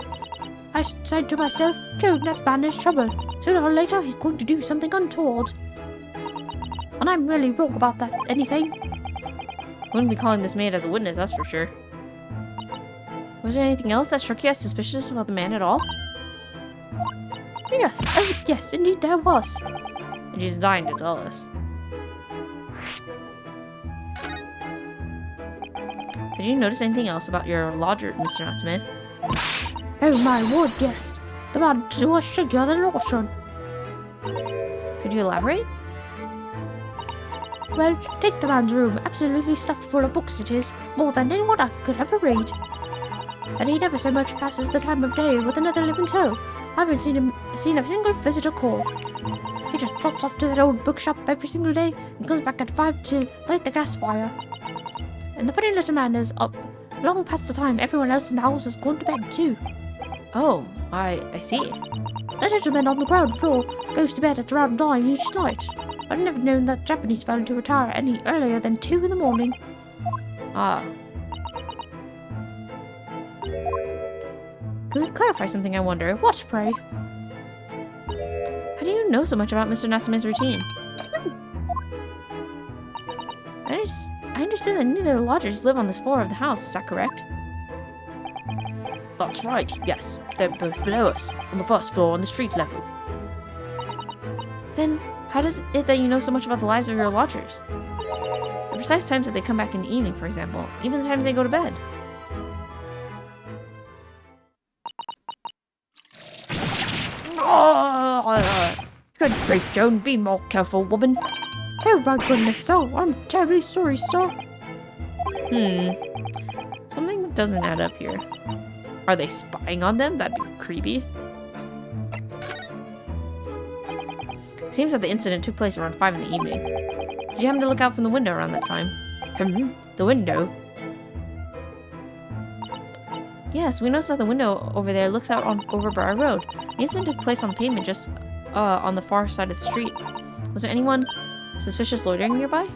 I said to myself, Joan, that man is trouble. Sooner or later, he's going to do something untoward. And I'm really wrong about that, anything. Wouldn't be calling this maid as a witness, that's for sure. Was there anything else that struck you as suspicious about the man at all? Yes, oh yes, indeed there was. And she's dying to tell us. Did you notice anything else about your lodger, Mr. Natsume? Oh my word, yes. The man was shaggier than Lawson. Could you elaborate? Well, take the man's room. Absolutely stuffed full of books it is. More than anyone I could ever read. And he never so much passes the time of day with another living soul. I haven't seen a single visitor call. He just trots off to that old bookshop every single day and comes back at 5 to light the gas fire. And the funny little man is up long past the time everyone else in the house has gone to bed too. Oh, I see. The gentleman on the ground floor goes to bed at around 9 each night. I've never known that Japanese fellow to retire any earlier than 2 in the morning. Ah. Could we clarify something, I wonder? What, pray? How do you know so much about Mr. Natsume's routine? I understand that neither of the lodgers live on this floor of the house, is that correct? That's right, yes. They're both below us, on the first floor on the street level. Then, how does it that you know so much about the lives of your lodgers? The precise times that they come back in the evening, for example, even the times they go to bed. Good grief, Joan, be more careful, woman. Oh my goodness, sir. I'm terribly sorry, sir. Something doesn't add up here. Are they spying on them? That'd be creepy. Seems that the incident took place around 5 in the evening. Did you happen to look out from the window around that time? The window? Yes, we noticed that the window over there looks out over Briar Road. The incident took place on the pavement just on the far side of the street. Was there anyone suspicious loitering nearby?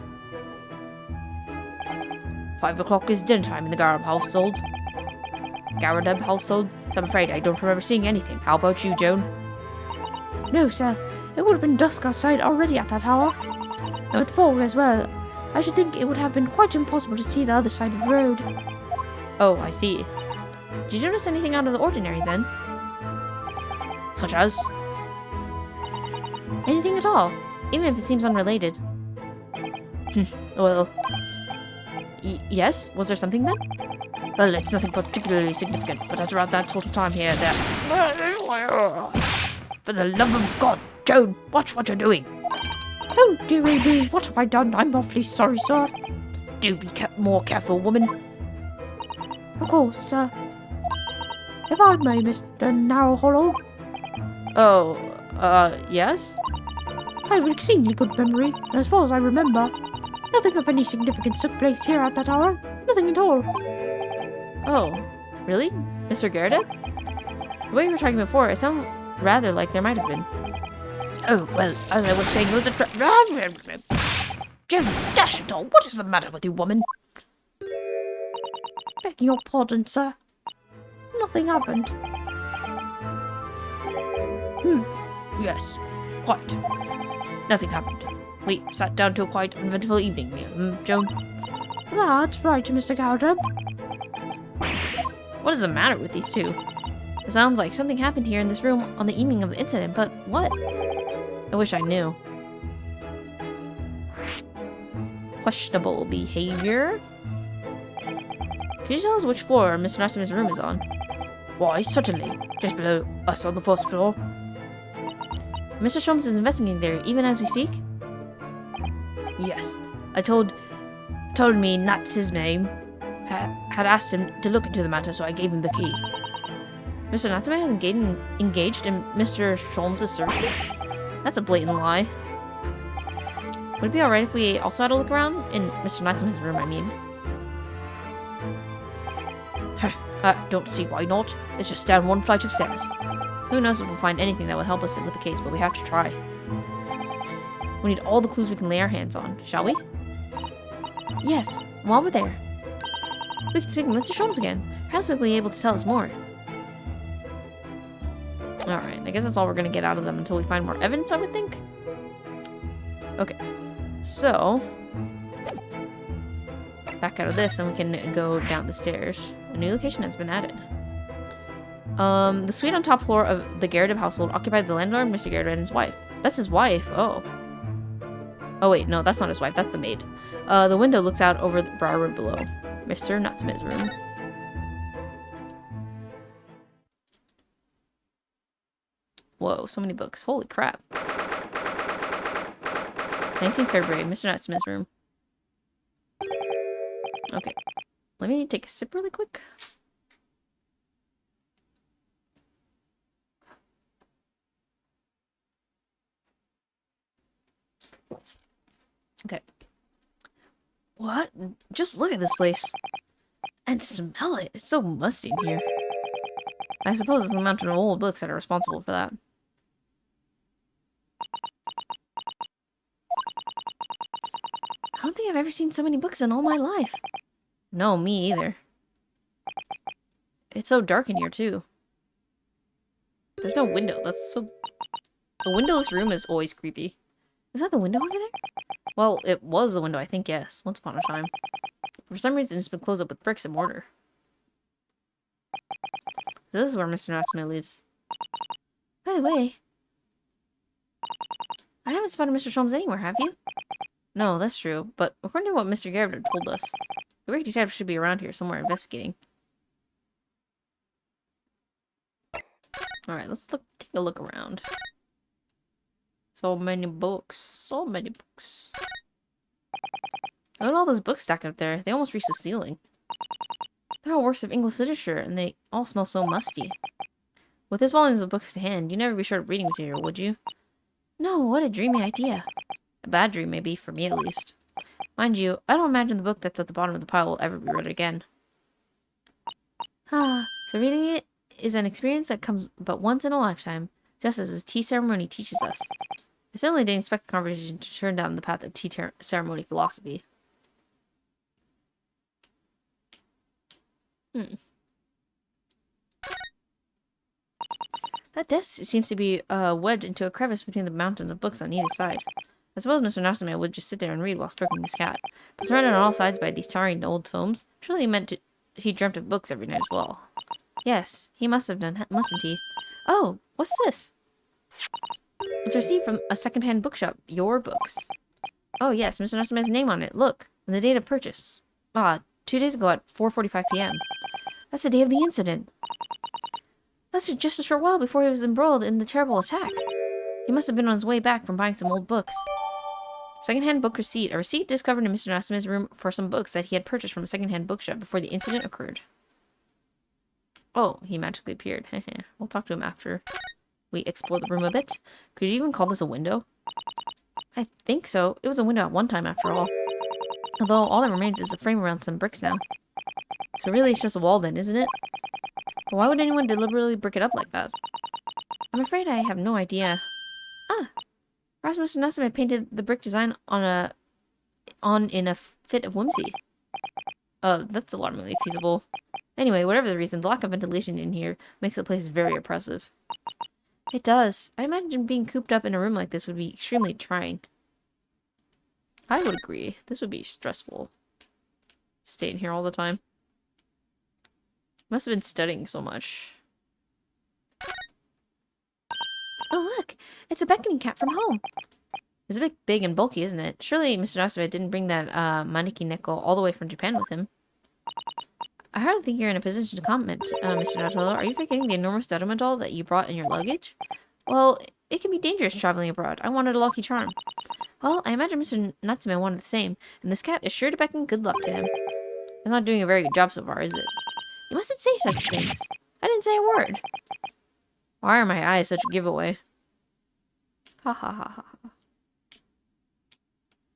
5 o'clock is dinner time in the Garab household. So I'm afraid I don't remember seeing anything. How about you, Joan? No, sir. It would have been dusk outside already at that hour. And with fog as well, I should think it would have been quite impossible to see the other side of the road. Oh, I see. Did you notice anything out of the ordinary then? Such as? Anything at all, even if it seems unrelated. Well, yes? Was there something then? well, it's nothing particularly significant, but at around that sort of time here, there... For the love of God, Joan, watch what you're doing. Oh, dearie me, what have I done? I'm awfully sorry, sir. Do be more careful, woman. Of course, sir. If I may, Mr. Narrow Hollow. Oh, yes? I have an exceedingly good memory, and as far as I remember, nothing of any significance took place here at that hour. Nothing at all. Oh, really? Mr. Gerda? The way you were talking before, it sounded rather like there might have been. Oh, well, as I was saying, it was a Joan, dash it all, what is the matter with you, woman? Begging your pardon, sir. Nothing happened. Yes, quite. Nothing happened. We sat down to a quite uneventful evening meal, Joan? That's right, Mr. Gowdub. What is the matter with these two? It sounds like something happened here in this room on the evening of the incident, but what? I wish I knew. Questionable behavior? Can you tell us which floor Mr. Natsume's room is on? Why, certainly. Just below us on the first floor. Mr. Sholmes is investigating there, even as we speak? Yes. told me Nat's his name. Had asked him to look into the matter, so I gave him the key. Mr. Natsume has engaged in Mr. Sholmes' services? That's a blatant lie. Would it be alright if we also had a look around? In Mr. Natsume's room, I mean. Don't see why not. It's just down one flight of stairs. Who knows if we'll find anything that would help us with the case, but we have to try. We need all the clues we can lay our hands on, shall we? Yes, while we're there, we can speak to Mr. Sholmes again. Perhaps he'll be able to tell us more. Alright, I guess that's all we're going to get out of them until we find more evidence, I would think. Okay, so back out of this and we can go down the stairs. A new location has been added. The suite on top floor of the Garrett household occupied the landlord, Mr. Garrett, and his wife. That's his wife, oh. Oh wait, no, that's not his wife, that's the maid. The window looks out over the bar room below. Mr. Natsume's room. Whoa, so many books. Holy crap. 19th February, Mr. Natsume's room. Okay. Let me take a sip really quick. Okay. What? Just look at this place. And smell it. It's so musty in here. I suppose it's the mountain of old books that are responsible for that. I don't think I've ever seen so many books in all my life. No, me either. It's so dark in here, too. There's no window. That's so... The windowless room is always creepy. Is that the window over there? Well, it was the window, I think, yes. Once upon a time. For some reason, it's been closed up with bricks and mortar. This is where Mr. Natsume lives. By the way, I haven't spotted Mr. Sholmes anywhere, have you? No, that's true. But according to what Mr. Garrett had told us, the great detective should be around here somewhere investigating. Alright, let's take a look around. So many books. So many books. Look at all those books stacked up there. They almost reach the ceiling. They're all works of English literature, and they all smell so musty. With this volumes of books to hand, you'd never be short of reading material, would you? No, what a dreamy idea. A bad dream, maybe, for me at least. Mind you, I don't imagine the book that's at the bottom of the pile will ever be read again. So reading it is an experience that comes but once in a lifetime, just as the tea ceremony teaches us. I certainly didn't expect the conversation to turn down the path of tea ceremony philosophy. That desk seems to be wedged into a crevice between the mountains of books on either side. I suppose Mr. Natsume would just sit there and read while stroking his cat. But surrounded on all sides by these towering old tomes, surely he dreamt of books every night as well. Yes, he must have done, mustn't he? Oh, what's this? It's a receipt from a second-hand bookshop. Your books. Oh yes, Mr. Natsume's name on it. Look, and the date of purchase. 2 days ago at 4:45 p.m. That's the day of the incident. That's just a short while before he was embroiled in the terrible attack. He must have been on his way back from buying some old books. Second-hand book receipt. A receipt discovered in Mr. Natsume's room for some books that he had purchased from a second-hand bookshop before the incident occurred. Oh, he magically appeared. We'll talk to him after we explore the room a bit. Could you even call this a window? I think so. It was a window at one time, after all. Although all that remains is a frame around some bricks now. So really it's just a wall then, isn't it? But why would anyone deliberately brick it up like that? I'm afraid I have no idea. Perhaps Mr. Natsume painted the brick design in a fit of whimsy. That's alarmingly feasible. Anyway, whatever the reason, the lack of ventilation in here makes the place very oppressive. It does. I imagine being cooped up in a room like this would be extremely trying. I would agree. This would be stressful. Staying here all the time. Must have been studying so much. Oh, look! It's a beckoning cat from home. It's a bit big and bulky, isn't it? Surely Mr. Natsume didn't bring that maneki neko all the way from Japan with him. I hardly think you're in a position to comment, Mr. Natolo. Are you forgetting the enormous Daruma doll that you brought in your luggage? Well, it can be dangerous traveling abroad. I wanted a lucky charm. Well, I imagine Mr. Natsume wanted the same, and this cat is sure to beckon good luck to him. It's not doing a very good job so far, is it? You mustn't say such things. I didn't say a word. Why are my eyes such a giveaway? Ha ha ha ha.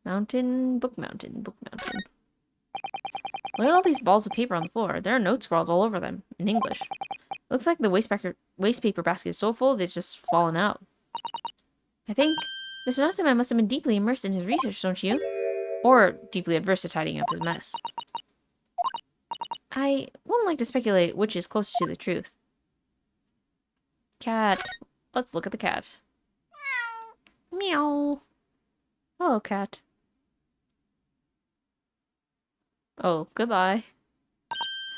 Mountain, book mountain, book mountain. Look at all these balls of paper on the floor. There are notes scrawled all over them, in English. Looks like the waste paper basket is so full that it's just fallen out. I think Mr. Natsume must have been deeply immersed in his research, don't you? Or deeply adverse to tidying up his mess. I wouldn't like to speculate which is closer to the truth. Cat. Let's look at the cat. Meow. Hello, cat. Oh, goodbye.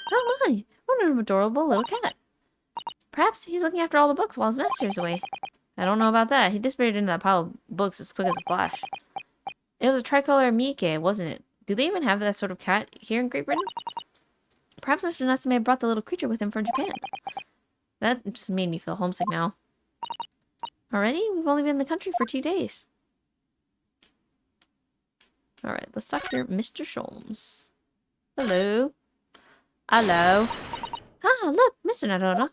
Oh my! What an adorable little cat. Perhaps he's looking after all the books while his master is away. I don't know about that. He disappeared into that pile of books as quick as a flash. It was a tricolor Miike, wasn't it? Do they even have that sort of cat here in Great Britain? Perhaps Mr. Natsume brought the little creature with him from Japan. That just made me feel homesick now. Already? We've only been in the country for 2 days. Alright, let's talk to Mr. Sholmes. Hello. Hello. Ah, look, Mr. Nadona.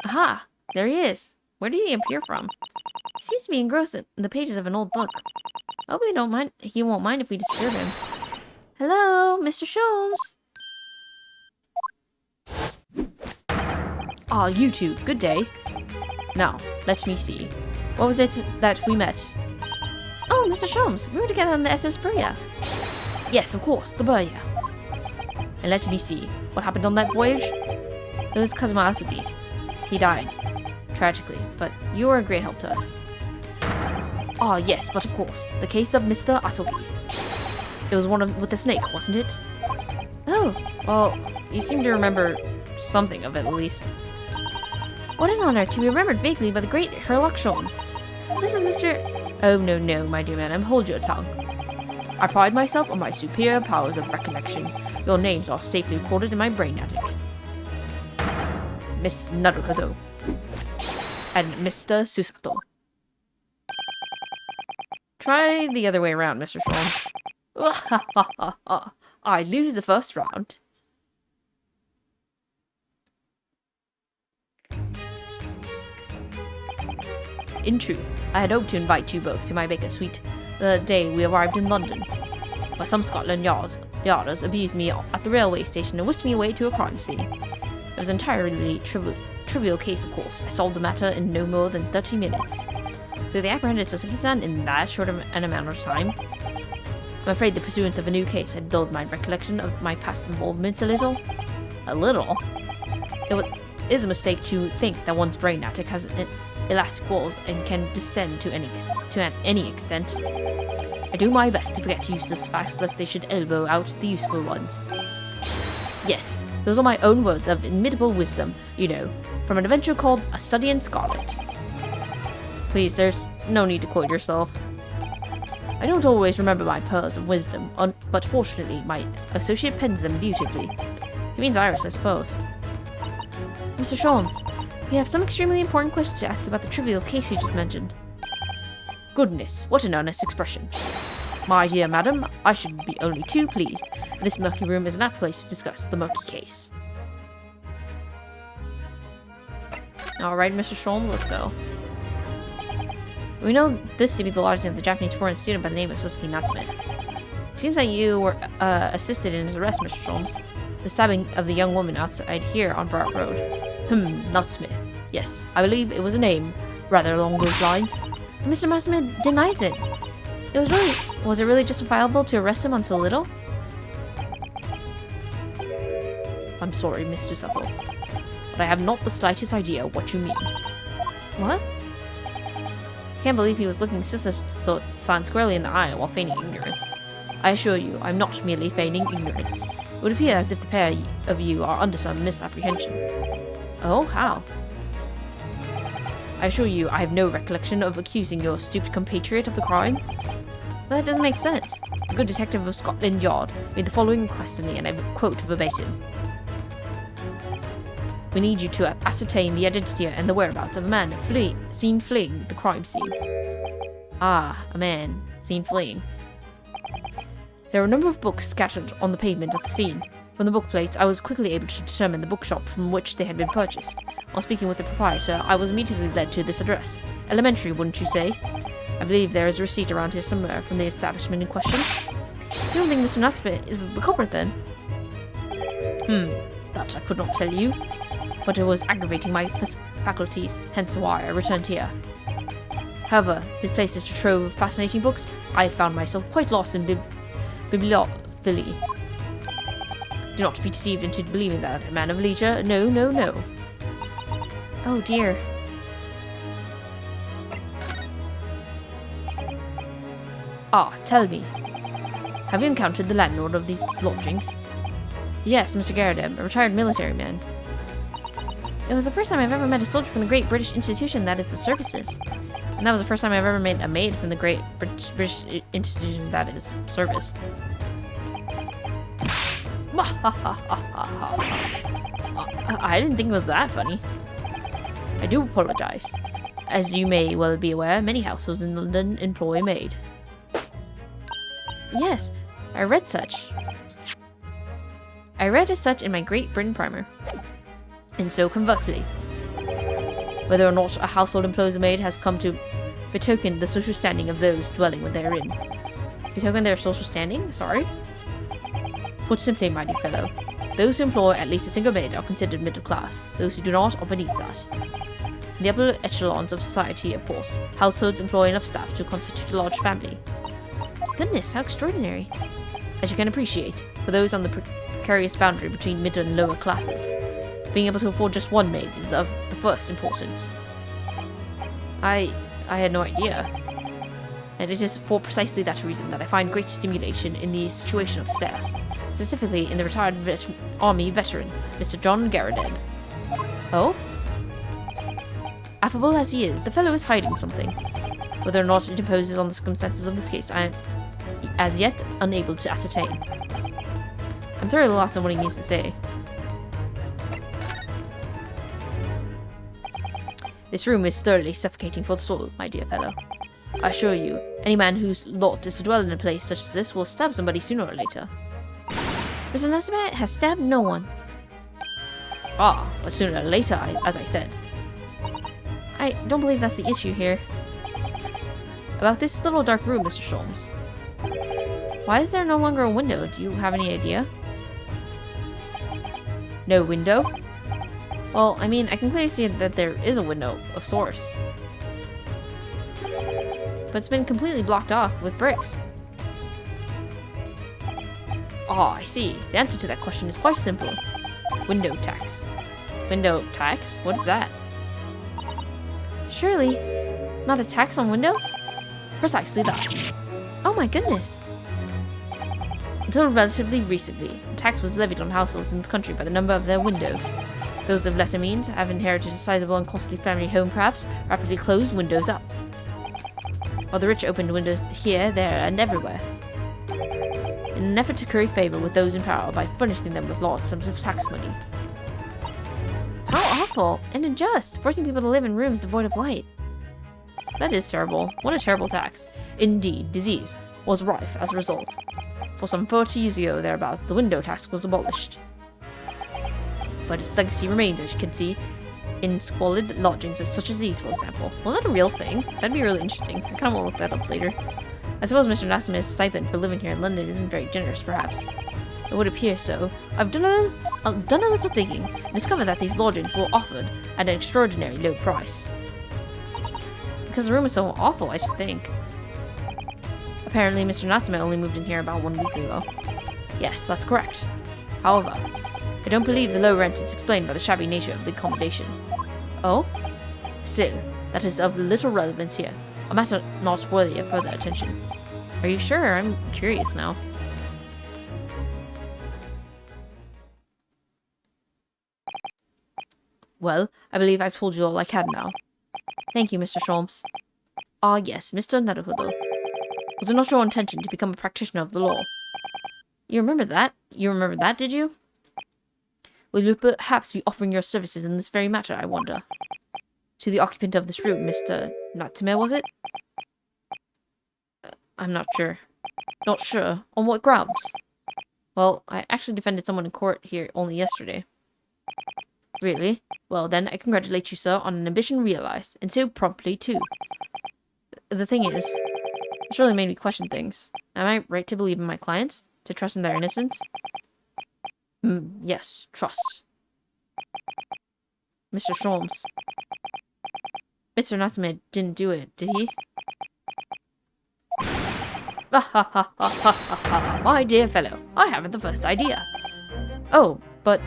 Aha! There he is. Where did he appear from? He seems to be engrossed in the pages of an old book. Hope we don't mind. He won't mind if we disturb him. Hello, Mr. Sholmes. Ah, you two. Good day. Now, let me see. What was it that we met? Oh, Mr. Sholmes, we were together on the SS Bria. Yes, of course, the Burya. And let me see. What happened on that voyage? It was Kazuma Asugi. He died. Tragically, but you were a great help to us. Ah, yes, but of course. The case of Mr. Asugi. It was one with the snake, wasn't it? Oh, Well, you seem to remember something of it, at least. what an honor to be remembered vaguely by the great Herlock Sholmes. This is Mr. Oh, no, no, my dear madam, hold your tongue. I pride myself on my superior powers of recollection. Your names are safely recorded in my brain attic. Miss Naruhodo. And Mr. Susato. Try the other way around, Mr. Sholmes. I lose the first round. In truth, I had hoped to invite you both to my baker suite the day we arrived in London. But some Scotland Yarders abused me at the railway station and whisked me away to a crime scene. It was an entirely trivial case, of course. I solved the matter in no more than 30 minutes. So they apprehended Suzuki-san in that short an amount of time? I'm afraid the pursuance of a new case had dulled my recollection of my past involvements a little. A little? It is a mistake to think that one's brain attic has elastic walls and can distend to any extent. I do my best to forget useless facts lest they should elbow out the useful ones. Yes, those are my own words of inimitable wisdom, you know, from an adventure called A Study in Scarlet. Please, there's no need to quote yourself. I don't always remember my pearls of wisdom, but fortunately my associate pens them beautifully. He means Iris, I suppose. Mr. Sholmes, we have some extremely important questions to ask you about the trivial case you just mentioned. Goodness, what an earnest expression. My dear madam, I should be only too pleased. This murky room is an apt place to discuss the murky case. Alright, Mr. Sholmes, let's go. We know this to be the lodging of the Japanese foreign student by the name of Suzuki Natsume. It seems that you were assisted in his arrest, Mr. Sholmes. The stabbing of the young woman outside here on Bart Road. Natsume. Yes, I believe it was a name rather along those lines. But Mr. Natsume denies it. Was it really justifiable to arrest him on so little? I'm sorry, Miss Susato, but I have not the slightest idea what you mean. What? Can't believe he was looking Susan squarely in the eye while feigning ignorance. I assure you, I'm not merely feigning ignorance. It would appear as if the pair of you are under some misapprehension. Oh, how? I assure you, I have no recollection of accusing your stupid compatriot of the crime. Well, that doesn't make sense. A good detective of Scotland Yard made the following request of me, and I quote verbatim. We need you to ascertain the identity and the whereabouts of a man seen fleeing the crime scene. Ah, a man seen fleeing. There were a number of books scattered on the pavement at the scene. From the book plates, I was quickly able to determine the bookshop from which they had been purchased. While speaking with the proprietor, I was immediately led to this address. Elementary, wouldn't you say? I believe there is a receipt around here somewhere from the establishment in question. You don't think Mr. Natsume is the culprit then? That I could not tell you. But it was aggravating my faculties, hence why I returned here. However, this place is a trove of fascinating books. I found myself quite lost in bibliophily. Do not be deceived into believing that a man of leisure. No, no, no. Oh dear. Ah, tell me. Have you encountered the landlord of these lodgings? Yes, Mr. Garadem, a retired military man. It was the first time I've ever met a soldier from the great British institution that is the services. And that was the first time I've ever met a maid from the great British institution that is service. I didn't think it was that funny. I do apologize. As you may well be aware, many households in London employ a maid. Yes, I read as such in my Great Britain primer. And so conversely, whether or not a household employs a maid has come to betoken the social standing of those dwelling therein. Betoken their social standing? Sorry? Put simply, my dear fellow, those who employ at least a single maid are considered middle class. Those who do not are beneath that. In the upper echelons of society, of course, households employ enough staff to constitute a large family. Goodness, how extraordinary. As you can appreciate, for those on the precarious boundary between middle and lower classes, being able to afford just one maid is of the first importance. I had no idea. And it is for precisely that reason that I find great stimulation in the situation upstairs, specifically in the retired army veteran, Mr. John Garradeb. Oh? Affable as he is, the fellow is hiding something. Whether or not it imposes on the circumstances of this case, I am as yet unable to ascertain. I'm thoroughly lost on what he means to say. This room is thoroughly suffocating for the soul, my dear fellow. I assure you, any man whose lot is to dwell in a place such as this will stab somebody sooner or later. Mr. Natsume has stabbed no one. Ah, but sooner or later, as I said. I don't believe that's the issue here. About this little dark room, Mr. Sholmes. Why is there no longer a window? Do you have any idea? No window? Well, I mean, I can clearly see that there is a window of sorts. But it's been completely blocked off with bricks. Ah, I see. The answer to that question is quite simple. Window tax. Window tax? What is that? Surely, not a tax on windows? Precisely that. Oh my goodness. Until relatively recently, a tax was levied on households in this country by the number of their windows. Those of lesser means, have inherited a sizable and costly family home perhaps, rapidly closed windows up. While the rich opened windows here, there, and everywhere, in an effort to curry favour with those in power by furnishing them with large sums of tax money. How awful and unjust, forcing people to live in rooms devoid of light. That is terrible. What a terrible tax. Indeed, disease was rife as a result. For some 40 years ago, thereabouts, the window tax was abolished. But its legacy remains, as you can see, in squalid lodgings such as these, for example. Was that a real thing? That'd be really interesting. I kind of want to look that up later. I suppose Mr. Natsume's stipend for living here in London isn't very generous, perhaps. It would appear so. I've done a little digging and discovered that these lodgings were offered at an extraordinarily low price. Because the room is so awful, I should think. Apparently, Mr. Natsume only moved in here about 1 week ago. Yes, that's correct. However, I don't believe the low rent is explained by the shabby nature of the accommodation. Oh? Still, that is of little relevance here. A matter not worthy of further attention. Are you sure? I'm curious now. Well, I believe I've told you all I can now. Thank you, Mr. Sholmes. Ah, yes, Mr. Naruhodo. Was it not your intention to become a practitioner of the law? You remember that? You remember that, did you? Will you perhaps be offering your services in this very matter, I wonder? To the occupant of this room, Mr. Natsume, was it? I'm not sure. Not sure? On what grounds? Well, I actually defended someone in court here only yesterday. Really? Well, then, I congratulate you, sir, on an ambition realized, and so promptly, too. The thing is, it's really made me question things. Am I right to believe in my clients? To trust in their innocence? Yes, trust. Mr. Sholmes. Mr. Natsume didn't do it, did he? My dear fellow, I haven't the first idea. Oh, but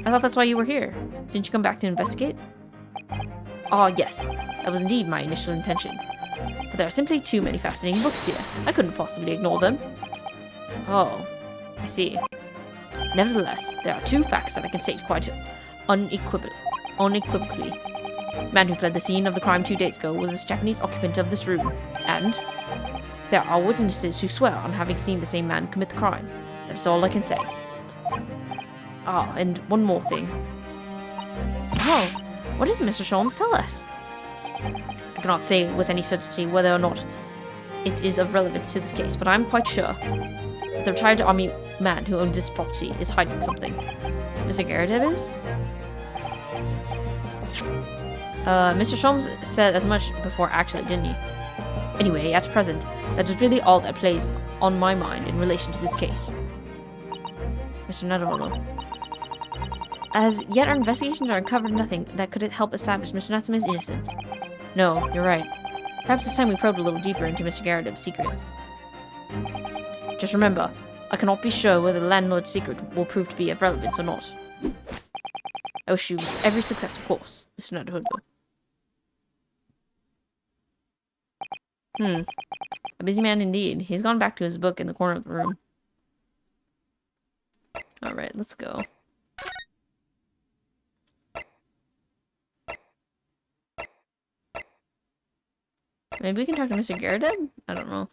I thought that's why you were here. Didn't you come back to investigate? Ah, yes. That was indeed my initial intention. But there are simply too many fascinating books here. I couldn't possibly ignore them. Oh, I see. Nevertheless, there are two facts that I can state quite unequivocally. The man who fled the scene of the crime 2 days ago was this Japanese occupant of this room, and there are witnesses who swear on having seen the same man commit the crime. That is all I can say. Ah, and one more thing. Oh, what is it, Mr. Sholmes? Tell us. I cannot say with any certainty whether or not it is of relevance to this case, but I'm quite sure the retired army man who owns this property is hiding something. Mr. Garrideb is? Mr. Sholmes said as much before actually, didn't he? Anyway, at present, that is really all that plays on my mind in relation to this case. Mr. Netherhollow. As yet, our investigations are uncovered nothing that could help establish Mr. Natsume's innocence. No, you're right. Perhaps it's time we probed a little deeper into Mr. Garrideb's secret. Just remember, I cannot be sure whether the landlord's secret will prove to be of relevance or not. I wish you every success, of course, Mr. Netherhollow. A busy man indeed. He's gone back to his book in the corner of the room. Alright, let's go. Maybe we can talk to Mr. Garrideb? I don't know.